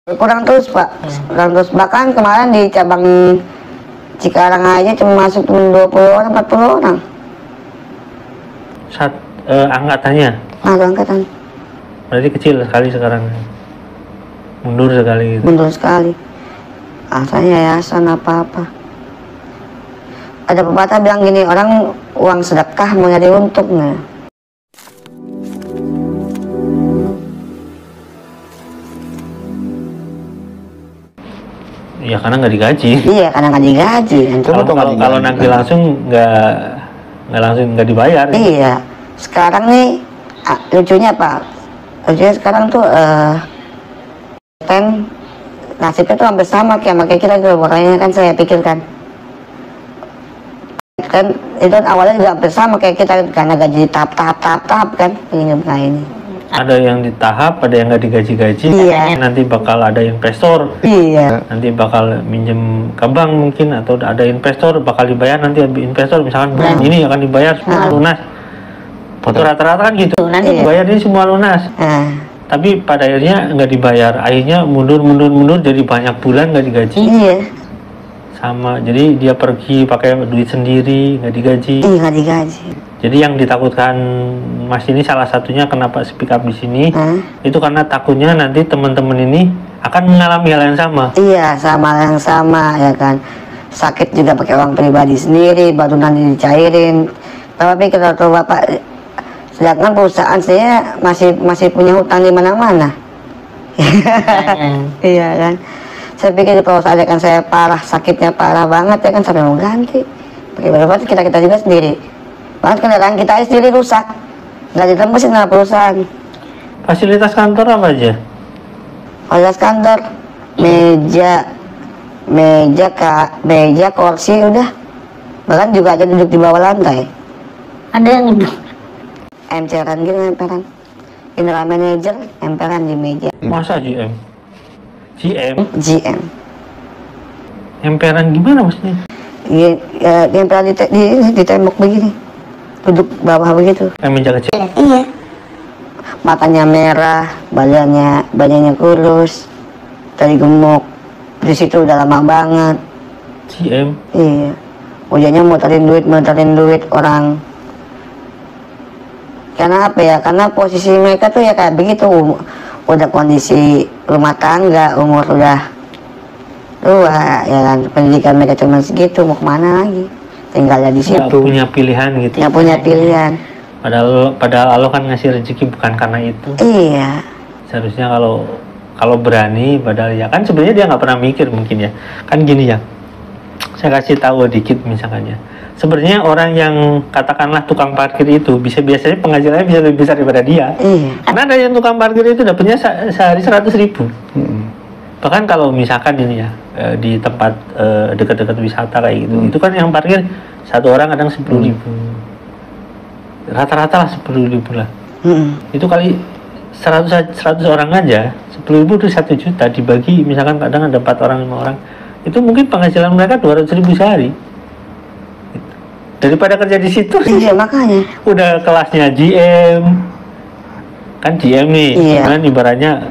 Kurang terus Pak, kurang terus. Bahkan kemarin di cabang Cikarang aja cuma masuk 20 orang, 40 orang. Angkatannya? Angkatan. Berarti kecil sekali sekarang. Mundur sekali gitu. Mundur sekali. Asalnya yayasan apa-apa. Ada pepatah bilang gini, orang uang sedekah mau nyari untung nggak? Iya karena nggak digaji. Iya karena nggak digaji. Kalau nagih langsung nggak dibayar. Iya. Sekarang nih lucunya Pak. Lucunya sekarang tuh kan nasibnya tuh hampir sama kayak kita gitu. Makanya kan saya pikirkan kan itu awalnya juga hampir sama kayak kita karena gaji tahap kan ini. Ada yang di tahap, ada yang nggak digaji-gaji. Iya. Nanti bakal ada investor. Iya. Nanti bakal minjem ke bank mungkin, atau ada investor bakal dibayar, nanti investor misalkan bulan ini akan dibayar semua lunas. Foto rata-rata kan gitu. Nanti dibayar ini semua lunas. Tapi pada akhirnya nggak dibayar. Akhirnya mundur jadi banyak bulan nggak digaji. Iya. Sama, jadi dia pergi pakai duit sendiri, nggak digaji. Iya, nggak digaji. Jadi yang ditakutkan Mas ini salah satunya kenapa speak up di sini, itu karena takutnya nanti teman-teman ini akan mengalami hal yang sama. Iya, sama ya kan. Sakit juga pakai uang pribadi sendiri, baru nanti dicairin. Tapi kita tahu Bapak, sedangkan perusahaan saya masih punya hutang di mana-mana. Iya kan. Saya pikir kalau kan saya parah, sakitnya parah banget ya kan, sampai mau ganti. Pakai berapa kita juga sendiri. Bahkan kendaraan kita sendiri rusak, nggak ditembusin sama perusahaan. Fasilitas kantor apa aja? Fasilitas kantor, meja, kursi udah. Bahkan juga ada duduk di bawah lantai. Ada yang duduk. Emperan gitu, emperan. General manager, emperan di meja. Masa GM? GM. Emperan gimana maksudnya? Emperan di tembok begini. Duduk bawah begitu. Meja kecil? Iya. Matanya merah, badannya kurus, tadi gemuk. Di situ udah lama banget. GM? Iya. Ujiannya muterin duit orang. Karena apa ya? Karena posisi mereka tuh ya kayak begitu. Udah kondisi rumah tangga, umur udah tua, ya kan. Pendidikan mereka cuma segitu, mau kemana lagi? Tinggalnya di situ. Nggak punya pilihan gitu. Nggak punya pilihan. Padahal Allah kan ngasih rezeki bukan karena itu. Iya. Seharusnya kalau berani, padahal ya kan sebenarnya dia nggak pernah mikir mungkin ya. Kan gini ya. Saya kasih tahu dikit misalkan ya. Sebenarnya orang yang katakanlah tukang parkir itu biasanya penghasilannya bisa lebih besar daripada dia. Iya. Karena ada yang tukang parkir itu dapatnya sehari 100.000. Bahkan kalau misalkan ini ya di tempat dekat-dekat wisata kayak gitu, itu kan yang parkir satu orang kadang 10.000. Rata-rata lah 10.000 lah. Itu kali 100 orang aja, 10.000 itu 1 juta dibagi misalkan kadang ada 4 orang 5 orang. Itu mungkin penghasilan mereka 200.000 sehari. Daripada kerja di situ. Iya makanya. Udah kelasnya GM, kan GM nih, kan ibaratnya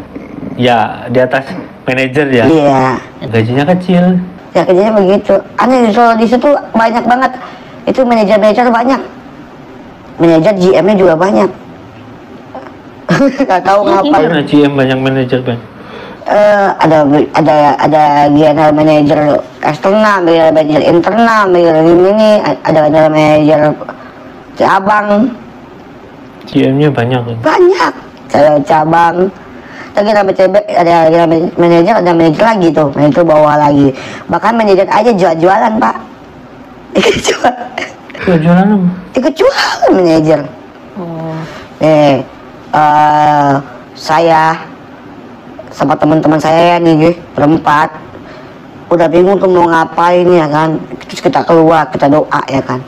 ya di atas manajer ya. Iya. Gajinya kecil. Ya gajinya begitu. Aneh di situ banyak banget. Itu manajer banyak. Manajer GM-nya juga banyak. Gak tahu ngapain. Karena GM banyak manajer bang. Ada general manager eksternal, general manager internal, ini ada general manager cabang. GM-nya banyak kan? Banyak. Cabang. Ada manajer, ada manajer lagi tuh. Nah itu bawah lagi. Bahkan manajer aja jualan Pak. Jualan apa? Ikut jualan manajer. Saya sama teman-teman saya nih berempat udah bingung tuh mau ngapain ya kan, terus kita keluar, kita doa ya kan,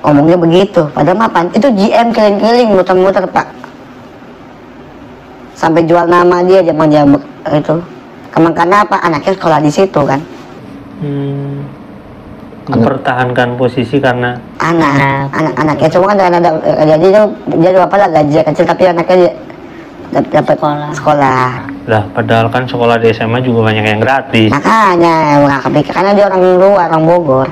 omongnya begitu. Padahal mapan itu GM keliling-keliling muter-muter Pak, sampai jual nama dia zaman itu. Karena apa? Anaknya sekolah di situ kan. Mempertahankan posisi karena anaknya cuma kan ada jadi dia apa lah gaji kecil, tapi anaknya dapat sekolah. Lah, padahal kan sekolah di SMA juga banyak yang gratis. Makanya nggak kepikir karena dia orang luar, orang Bogor.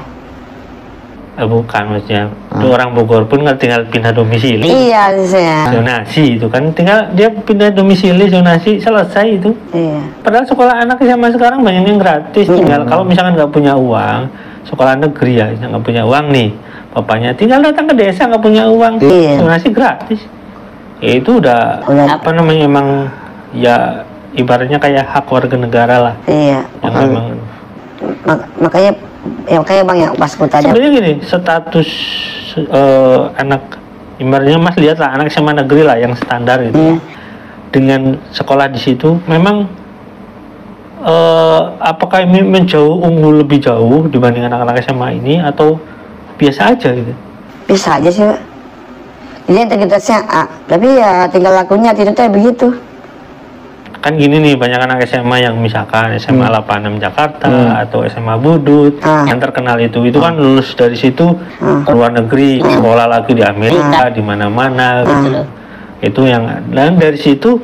Bukan maksudnya, itu orang Bogor pun kan tinggal pindah domisili. Iya, saya. Zonasi itu kan tinggal dia pindah domisili, zonasi selesai itu. Iya. Padahal sekolah anak SMA sekarang banyak yang gratis. Tinggal kalau misalkan nggak punya uang, sekolah negeri ya nggak punya uang nih, bapaknya tinggal datang ke desa nggak punya uang, Iya. zonasi gratis. Ya, itu udah apa namanya, emang ya ibaratnya kayak hak warga negara lah. Iya. Yang memang Makanya Bang ya pas gue tanya. sebenarnya gini, status anak, ibaratnya Mas lihat lah anak SMA negeri lah yang standar itu, dengan sekolah di situ memang apakah ini unggul lebih jauh dibanding anak-anak SMA ini atau biasa aja gitu? Bisa aja sih, Pak. Jadi integritasnya A, tapi ya tinggal lakunya attitude-nya begitu. Kan gini nih, banyak anak SMA yang misalkan SMA 86 Jakarta atau SMA Budut yang terkenal itu kan lulus dari situ ke luar negeri, sekolah lagi di Amerika, di mana-mana gitu. Itu yang, dan dari situ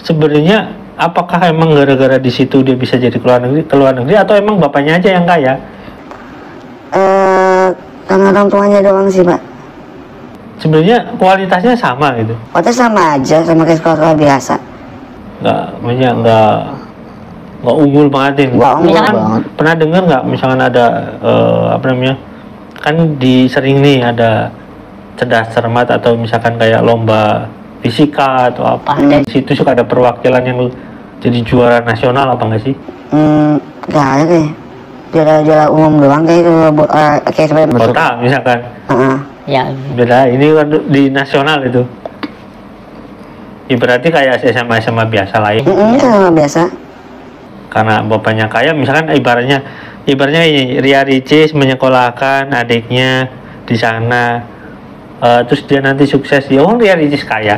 sebenarnya apakah emang gara-gara di situ dia bisa jadi ke luar negeri atau emang bapaknya aja yang kaya? Karena orang tuanya doang sih, Pak. Sebenarnya kualitasnya sama gitu. Kualitasnya sama aja, sama kayak sekolah biasa. Nggak unggul banget ini. Misalkan pernah dengar nggak, misalkan ada apa namanya, kan sering nih ada cerdas cermat atau misalkan kayak lomba fisika atau apa, di situ suka ada perwakilan yang jadi juara nasional apa nggak sih? Nggak ada deh, juara umum doang kayak seperti kota misalkan. Ya. Beda, ini kan di nasional itu. Ya, berarti kayak SMA biasa lain. Sama biasa. Karena bapaknya kaya, misalkan ibaratnya ini, Ria Ricis menyekolahkan adiknya di sana, terus dia nanti sukses, ya Ria Ricis kaya.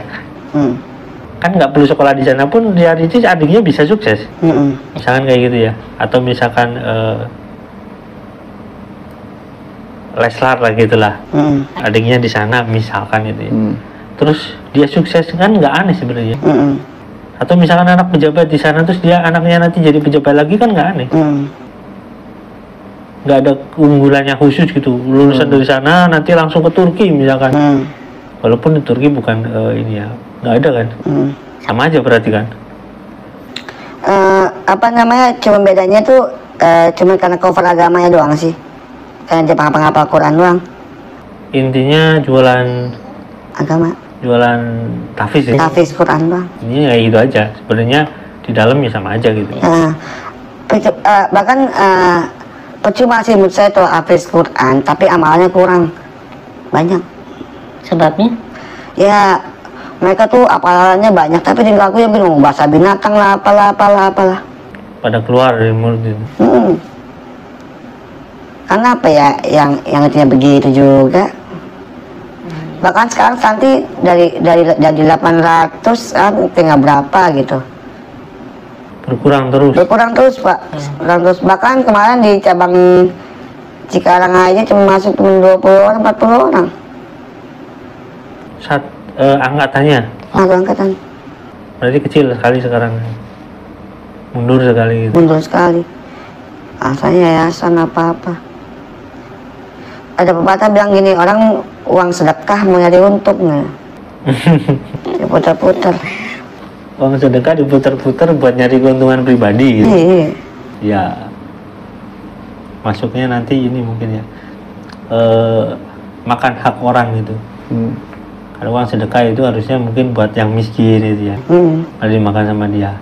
Kan nggak perlu sekolah di sana pun Ria Ricis adiknya bisa sukses. Misalkan kayak gitu ya. Atau misalkan Leslar lah gitulah, adiknya di sana misalkan itu ya. Terus dia sukses, kan nggak aneh sebenarnya. Atau misalkan anak pejabat di sana terus anaknya nanti jadi pejabat lagi, kan nggak aneh. Nggak ada keunggulannya khusus gitu, lulusan dari sana nanti langsung ke Turki misalkan. Walaupun di Turki bukan ini ya, nggak ada kan. Sama aja berarti kan. Apa namanya, cuma bedanya tuh cuma karena cover agamanya doang sih, kayak dia penghafal Quran doang. Intinya jualan agama, jualan tahfiz ya? Tahfiz Quran doang. Ini kayak gitu aja, sebenarnya di dalam ya sama aja gitu. Bahkan percuma sih menurut saya tuh Hafiz Quran, tapi amalannya kurang banyak. Sebabnya? Ya mereka tuh apalannya banyak, tapi tinggal aku yang bingung, bahasa binatang lah, apalah. Pada keluar dari mulut itu. Karena apa ya, yang artinya begitu juga. Bahkan sekarang nanti dari 800 tinggal berapa gitu. Berkurang terus Pak. Bahkan kemarin di cabang Cikarang aja cuma masuk cuma 20 orang, 40 orang. Angkatannya? Angkatan. Berarti kecil sekali sekarang. Mundur sekali gitu. Mundur sekali. Asalnya yayasan apa-apa. Ada pepatah bilang gini, orang uang sedekah mau nyari untuknya. Diputar-putar. Uang sedekah diputar-putar buat nyari keuntungan pribadi gitu. Iya. Ya, masuknya nanti ini mungkin ya, makan hak orang gitu. Karena uang sedekah itu harusnya mungkin buat yang miskin itu ya, harus dimakan sama dia.